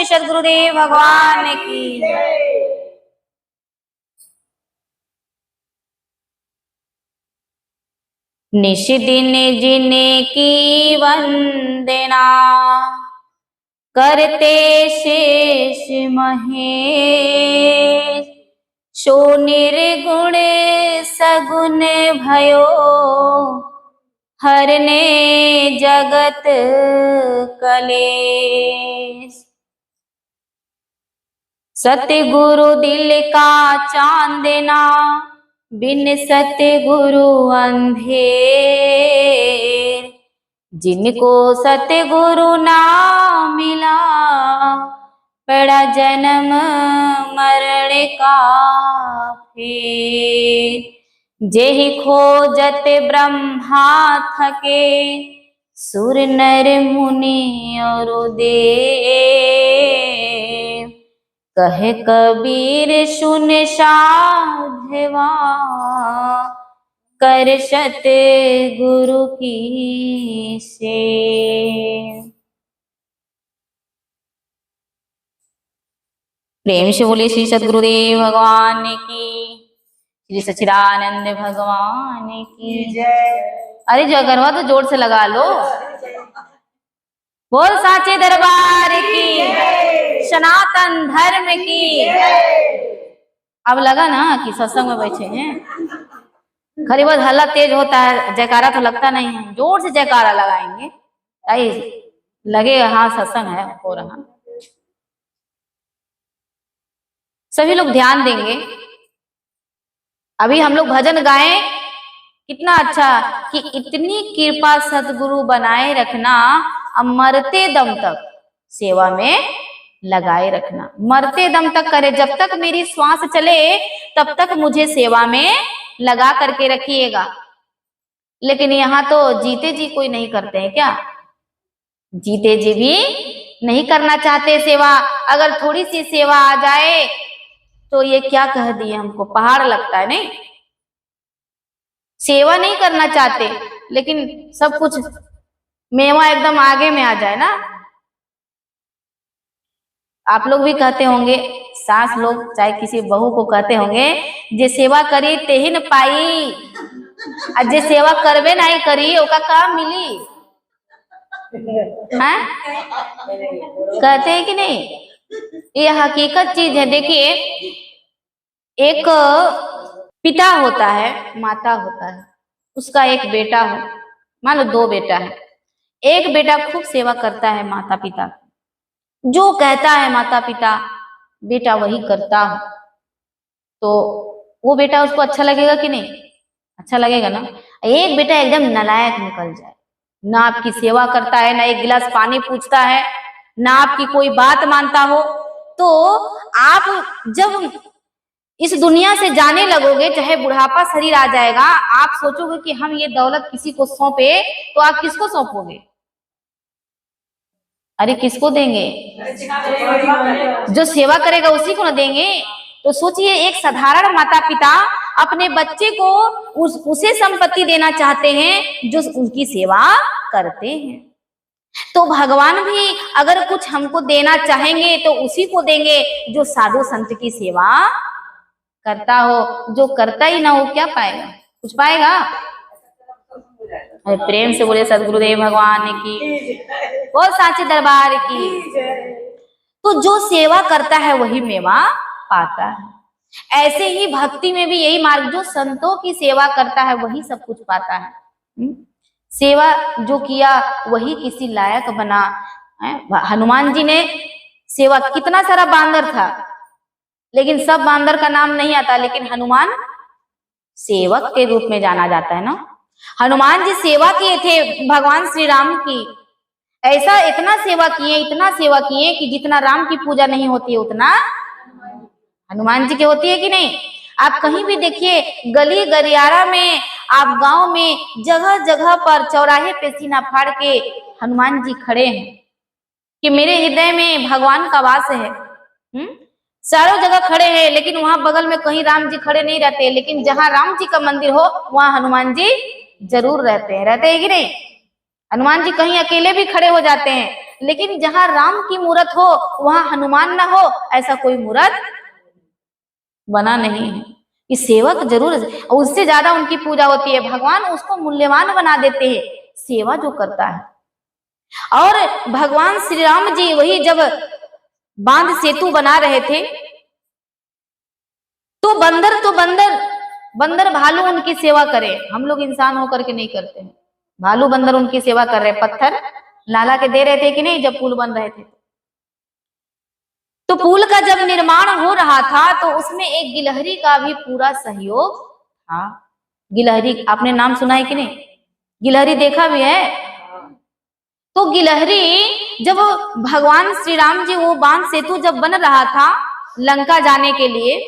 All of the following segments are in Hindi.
श्री सद्गुरुदेव भगवान की जय। निश दिन जिनकी वंदना करते शेष महेश, सो निर्गुण सगुण भयो हरने जगत कलेश। सतगुरु दिल का चांदना बिन सतगुरु अंधेर, जिनको सतगुरु ना मिला पड़ा जन्म मरण का फेर। जेहि खोजत ब्रह्मा थके सुर नर मुनि और देव, कहे कबीर सुन साधवा कर सत गुरु की सेव। प्रेम से बोले श्री सद्गुरुदेव भगवान की, श्री सच्चिदानंद भगवान की जय। अरे जो गरबा तो जोर से लगा लो। बोल साचे दरबार की, सनातन धर्म की। अब लगा ना कि सत्संग में बैठे हैं। खरी बहुत हल्ला तेज होता है, जयकारा तो लगता नहीं है। जोर से जयकारा लगाएंगे ताकि लगे हाँ सत्संग है हो रहा। सभी लोग ध्यान देंगे। अभी हम लोग भजन गाएं, कितना अच्छा कि इतनी कृपा सतगुरु बनाए रखना, अब मरते दम तक सेवा में लगाए रखना। मरते दम तक करे, जब तक मेरी श्वास चले तब तक मुझे सेवा में लगा करके रखिएगा। लेकिन यहाँ तो जीते जी कोई नहीं करते हैं क्या? जीते जी भी नहीं करना चाहते सेवा। अगर थोड़ी सी सेवा आ जाए तो ये क्या कह दिए हमको, पहाड़ लगता है। नहीं, सेवा नहीं करना चाहते, लेकिन सब कुछ मेवा एकदम आगे में आ जाए ना। आप लोग भी कहते होंगे, सास लोग चाहे किसी बहू को कहते होंगे, जे सेवा करी तेही न पाई, और जे सेवा करबे नहीं करी ओका काम मिली है? कहते हैं कि नहीं? ये हकीकत चीज है। देखिए, एक पिता होता है, माता होता है, उसका एक बेटा हो, मान लो 2 बेटा है। एक बेटा खूब सेवा करता है माता पिता, जो कहता है माता पिता बेटा वही करता हो, तो वो बेटा उसको अच्छा लगेगा कि नहीं? अच्छा लगेगा ना। एक बेटा एकदम नालायक निकल जाए, ना आपकी सेवा करता है, ना एक गिलास पानी पूछता है, ना आपकी कोई बात मानता हो, तो आप जब इस दुनिया से जाने लगोगे, चाहे बुढ़ापा शरीर आ जाएगा, आप सोचोगे कि हम ये दौलत किसी को सौंपे, तो आप किसको सौंपोगे? अरे किसको देंगे? जो सेवा करेगा उसी को ना देंगे। तो सोचिए, एक साधारण माता पिता अपने बच्चे को उसे संपत्ति देना चाहते हैं जो उनकी सेवा करते हैं। तो भगवान भी अगर कुछ हमको देना चाहेंगे तो उसी को देंगे जो साधु संत की सेवा करता हो। जो करता ही ना हो क्या पाएगा? कुछ पाएगा? प्रेम से बोले सद्गुरुदेव भगवान की, वो साचे दरबार की। तो जो सेवा करता है वही मेवा पाता है। ऐसे ही भक्ति में भी यही मार्ग, जो संतों की सेवा करता है वही सब कुछ पाता है। सेवा जो किया वही किसी लायक बना। हनुमान जी ने सेवा, कितना सारा बांदर था, लेकिन सब बांदर का नाम नहीं आता, लेकिन हनुमान सेवक के रूप में जाना जाता है ना। हनुमान जी सेवा किए थे भगवान श्री राम की। ऐसा इतना सेवा किए, इतना सेवा किए कि जितना राम की पूजा नहीं होती है उतना हनुमान जी की होती है कि नहीं? आप कहीं भी देखिए, गली गलियारा में, आप गांव में, जगह जगह पर चौराहे पे सीना फाड़ के हनुमान जी खड़े हैं कि मेरे हृदय में भगवान का वास है। चारों जगह खड़े हैं, लेकिन वहां बगल में कहीं राम जी खड़े नहीं रहते, लेकिन जहां राम जी का मंदिर हो वहां हनुमान जी जरूर रहते हैं कि नहीं? हनुमान जी कहीं अकेले भी खड़े हो जाते हैं, लेकिन जहां राम की मूरत हो वहां हनुमान ना हो, ऐसा कोई मूरत बना नहीं है। कि सेवक जरूर, उससे ज्यादा उनकी पूजा होती है, भगवान उसको मूल्यवान बना देते हैं सेवा जो करता है। और भगवान श्री राम जी वही जब बांध सेतु बना रहे थे तो बंदर भालू उनकी सेवा करे, हम लोग इंसान होकर के नहीं करते हैं। भालू बंदर उनकी सेवा कर रहे, पत्थर लाला के दे रहे थे कि नहीं जब पुल बन रहे थे। तो पुल का जब निर्माण हो रहा था तो उसमें एक गिलहरी का भी पूरा सहयोग था। गिलहरी आपने नाम सुना है कि नहीं, गिलहरी देखा भी है। तो गिलहरी जब भगवान श्री राम जी वो बांध सेतु जब बन रहा था लंका जाने के लिए,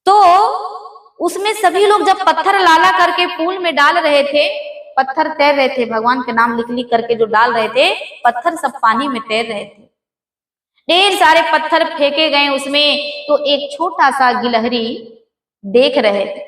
तो उसमें सभी लोग जब पत्थर लाला करके पुल में डाल रहे थे, पत्थर तैर रहे थे, भगवान के नाम लिख लिख करके जो डाल रहे थे, पत्थर सब पानी में तैर रहे थे, ढेर सारे पत्थर फेंके गए उसमें। तो एक छोटा सा गिलहरी देख रहे थे।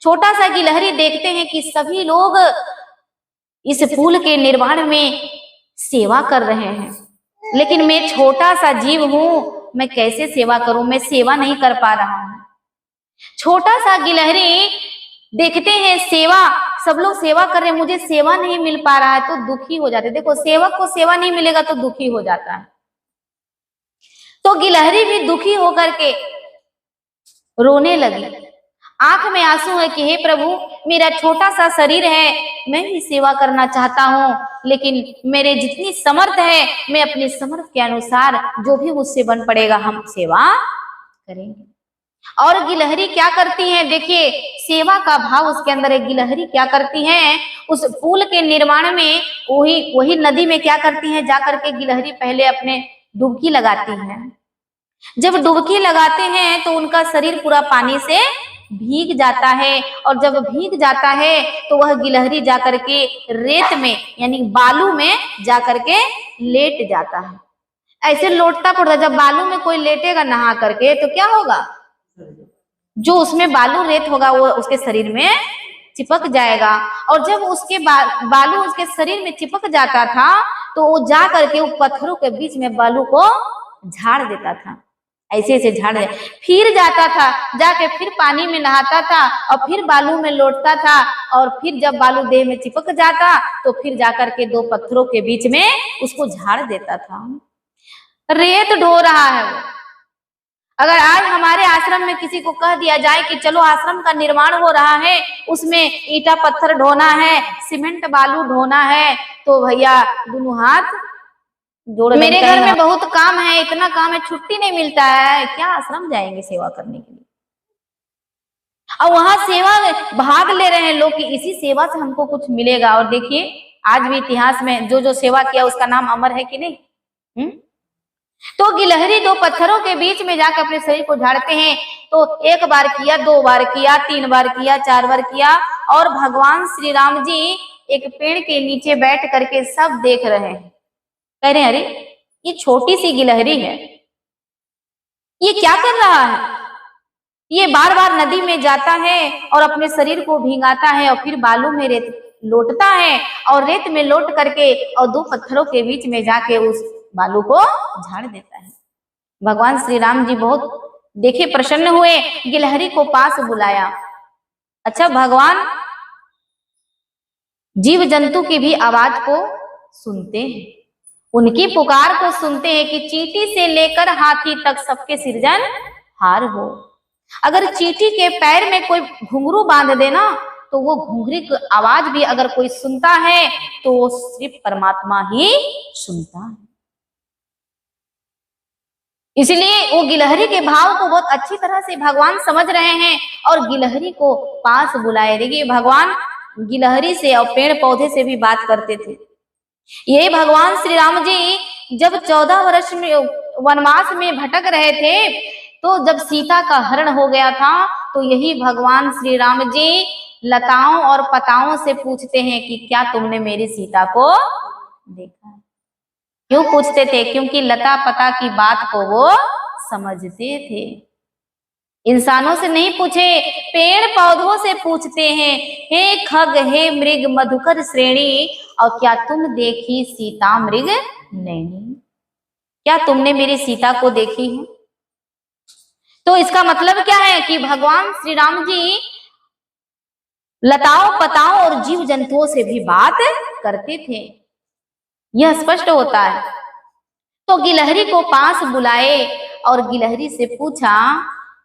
छोटा सा गिलहरी देखते हैं कि सभी लोग इस पुल के निर्माण में सेवा कर रहे हैं, लेकिन मैं छोटा सा जीव हूं, मैं कैसे सेवा करूं, मैं सेवा नहीं कर पा रहा हूं। छोटा सा गिलहरी देखते हैं सेवा, सब लोग सेवा कर रहे हैं, मुझे सेवा नहीं मिल पा रहा है, तो दुखी हो जाते। देखो सेवक को सेवा नहीं मिलेगा तो दुखी हो जाता है। तो गिलहरी भी दुखी होकर के रोने लगी, आंख में आंसू है कि हे प्रभु, मेरा छोटा सा शरीर है, मैं भी सेवा करना चाहता हूँ, लेकिन मेरे जितनी समर्थ है मैं अपने समर्थ के अनुसार जो भी मुझसे बन पड़ेगा हम सेवा करेंगे। और गिलहरी क्या करती है, देखिए सेवा का भाव उसके अंदर है। गिलहरी क्या करती है, उस पुल के निर्माण में वही नदी में क्या करती है, जाकर के गिलहरी पहले अपने डुबकी लगाती हैं। जब डुबकी लगाते हैं तो उनका शरीर पूरा पानी से भीग जाता है, और जब भीग जाता है तो वह गिलहरी जाकर के रेत में यानी बालू में जाकर के लेट जाता है। ऐसे लोटता पड़ता, जब बालू में कोई लेटेगा नहा करके तो क्या होगा, जो उसमें बालू रेत होगा वो उसके शरीर में चिपक जाएगा। और जब उसके बालू उसके शरीर में चिपक जाता था तो वो जा करके वो पत्थरों के बीच में बालू को झाड़ देता था, ऐसे ऐसे झाड़ दे, फिर जाता था, जाके फिर पानी में नहाता था और फिर बालू में लौटता था, और फिर जब बालू देह में चिपक जाता तो फिर जाकर के दो पत्थरों के बीच में उसको झाड़ देता था। रेत ढो रहा है वो। अगर आज हमारे आश्रम में किसी को कह दिया जाए कि चलो आश्रम का निर्माण हो रहा है, उसमें ईटा पत्थर ढोना है, सीमेंट बालू ढोना है, तो भैया दोनों हाथ जोड़, मेरे घर में बहुत काम है, इतना काम है, छुट्टी नहीं मिलता है, क्या आश्रम जाएंगे सेवा करने के लिए। और वहां सेवा में भाग ले रहे हैं लोग कि इसी सेवा से हमको कुछ मिलेगा। और देखिए आज भी इतिहास में जो जो सेवा किया उसका नाम अमर है कि नहीं। तो गिलहरी दो पत्थरों के बीच में जाकर अपने शरीर को झाड़ते हैं, तो एक बार किया, दो बार किया, तीन बार किया, चार बार किया, और भगवान श्री राम जी एक पेड़ के नीचे बैठ करके सब देख रहे हैं, कह रहे हैं अरे ये छोटी सी गिलहरी है, ये क्या कर रहा है, ये बार बार नदी में जाता है और अपने शरीर को भींगाता है और फिर बालू में रेत लौटता है, और रेत में लौट करके और दो पत्थरों के बीच में जाके उस बालू को झाड़ देता है। भगवान श्री राम जी बहुत देखे प्रसन्न हुए, गिलहरी को पास बुलाया। अच्छा, भगवान जीव जंतु की भी आवाज को सुनते हैं, उनकी पुकार को सुनते हैं कि चींटी से लेकर हाथी तक सबके सृजन हार हो। अगर चींटी के पैर में कोई घुंघरू बांध देना तो वो घुंघरी की आवाज भी अगर कोई सुनता है तो वो सिर्फ परमात्मा ही सुनता है। इसलिए वो गिलहरी के भाव को बहुत अच्छी तरह से भगवान समझ रहे हैं और गिलहरी को पास बुलाए। देखिए भगवान गिलहरी से और पेड़ पौधे से भी बात करते थे। ये भगवान श्री राम जी जब 14 वर्ष में वनवास में भटक रहे थे, तो जब सीता का हरण हो गया था, तो यही भगवान श्री राम जी लताओं और पताओं से पूछते हैं कि क्या तुमने मेरी सीता को देखा है। क्यों पूछते थे? क्योंकि लता पता की बात को वो समझते थे। इंसानों से नहीं पूछे, पेड़ पौधों से पूछते हैं, हे खग हे मृग मधुकर श्रेणी, और क्या तुम देखी सीता मृग नैनी, क्या तुमने मेरी सीता को देखी है? तो इसका मतलब क्या है कि भगवान श्री राम जी लताओं पताओं और जीव जंतुओं से भी बात करते थे, यह स्पष्ट होता है। तो गिलहरी को पास बुलाए और गिलहरी से पूछा,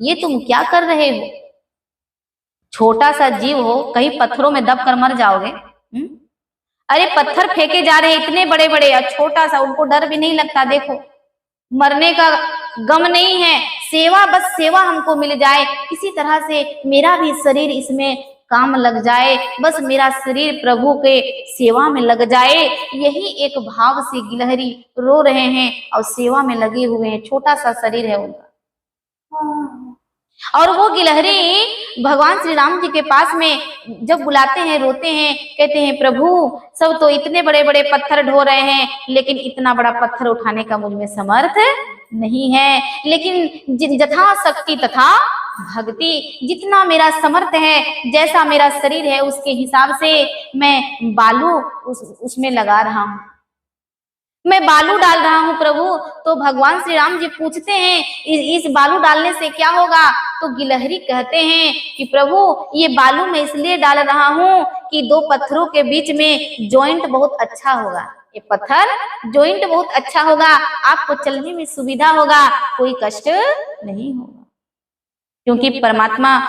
ये तुम क्या कर रहे हो? छोटा सा जीव हो, कहीं पत्थरों में दब कर मर जाओगे? अरे पत्थर फेंके जा रहे इतने बड़े बड़े, और छोटा सा, उनको डर भी नहीं लगता। देखो, मरने का गम नहीं है, सेवा, बस सेवा हमको मिल जाए, किसी तरह से मेरा भी शरीर इसमें काम लग जाए, बस मेरा शरीर प्रभु के सेवा में लग जाए, यही एक भाव से गिलहरी रो रहे हैं और सेवा में लगे हुए हैं। छोटा सा शरीर है उनका, और वो गिलहरी भगवान श्री राम जी के पास में जब बुलाते हैं, रोते हैं, कहते हैं, प्रभु सब तो इतने बड़े बड़े पत्थर ढो रहे हैं, लेकिन इतना बड़ा पत्थर उठाने का मुझ में समर्थ नहीं है, लेकिन जथा शक्ति तथा भक्ति, जितना मेरा समर्थ है, जैसा मेरा शरीर है, उसके हिसाब से मैं बालू उसमें लगा रहा हूं, मैं बालू डाल रहा हूं प्रभु। तो भगवान श्री राम जी पूछते हैं, इस बालू डालने से क्या होगा? तो गिलहरी कहते हैं कि प्रभु ये बालू मैं इसलिए डाल रहा हूं कि दो पत्थरों के बीच में जॉइंट बहुत अच्छा होगा, ये पत्थर जॉइंट बहुत अच्छा होगा, आपको चलने में सुविधा होगा, कोई कष्ट नहीं होगा, क्योंकि परमात्मा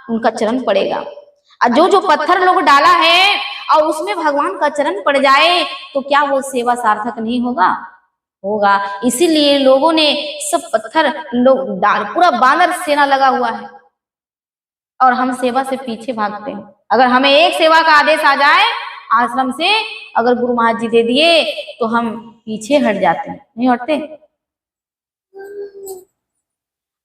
उनका चरण पड़ेगा। और जो जो पत्थर लोग डाला है और उसमें भगवान का चरण पड़ जाए तो क्या वो सेवा सार्थक नहीं होगा? होगा। इसीलिए लोगों ने सब पत्थर लोग डाल, पूरा बानर सेना लगा हुआ है, और हम सेवा से पीछे भागते हैं। अगर हमें एक सेवा का आदेश आ जाए आश्रम से, अगर गुरु महाराज जी दे दिए, तो हम पीछे हट जाते हैं, नहीं हटते।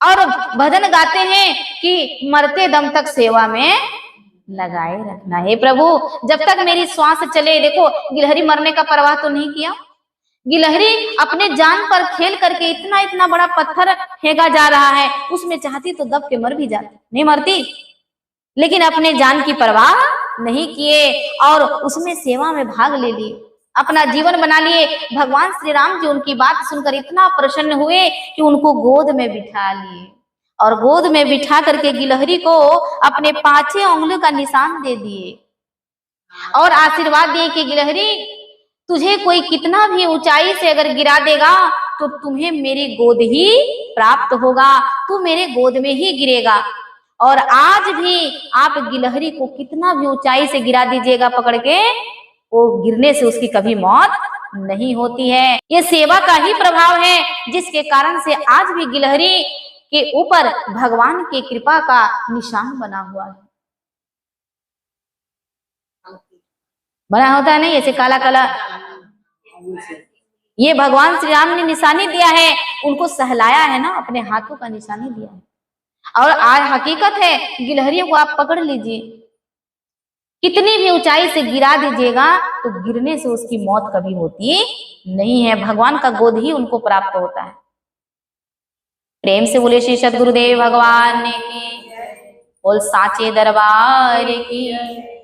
और भजन गाते हैं कि मरते दम तक सेवा में लगाए रखना है प्रभु, जब तक मेरी श्वास चले। देखो, गिलहरी मरने का परवाह तो नहीं किया, गिलहरी अपने जान पर खेल करके इतना इतना बड़ा पत्थर फेंका जा रहा है, उसमें चाहती तो दब के मर भी जाती, नहीं मरती, लेकिन अपने जान की परवाह नहीं किए और उसमें सेवा में भाग ले लिए, अपना जीवन बना लिए। भगवान श्री राम जी उनकी बात सुनकर इतना प्रसन्न हुए कि उनको गोद में बिठा लिए, और गोद में बिठा करके गिलहरी को अपने 5 उंगलियों का निशान दे दिए और आशीर्वाद दिए कि गिलहरी, तुझे कोई कितना भी ऊंचाई से अगर गिरा देगा तो तुम्हें मेरी गोद ही प्राप्त होगा, तू मेरे गोद में ही गिरेगा। और आज भी आप गिलहरी को कितना भी ऊंचाई से गिरा दीजिएगा पकड़ के, वो गिरने से उसकी कभी मौत नहीं होती है। ये सेवा का ही प्रभाव है, जिसके कारण से आज भी गिलहरी के ऊपर भगवान की कृपा का निशान बना हुआ है, बना होता है नहीं, ऐसे काला काला, ये भगवान श्री राम ने निशानी दिया है, उनको सहलाया है ना, अपने हाथों का निशानी दिया है। और आज हकीकत है, गिलहरियों को आप पकड़ लीजिए, कितनी भी ऊंचाई से गिरा दीजिएगा तो गिरने से उसकी मौत कभी होती नहीं है, भगवान का गोद ही उनको प्राप्त होता है। प्रेम से बोले श्री सद्गुरुदेव भगवान की, बोल साचे दरबार की।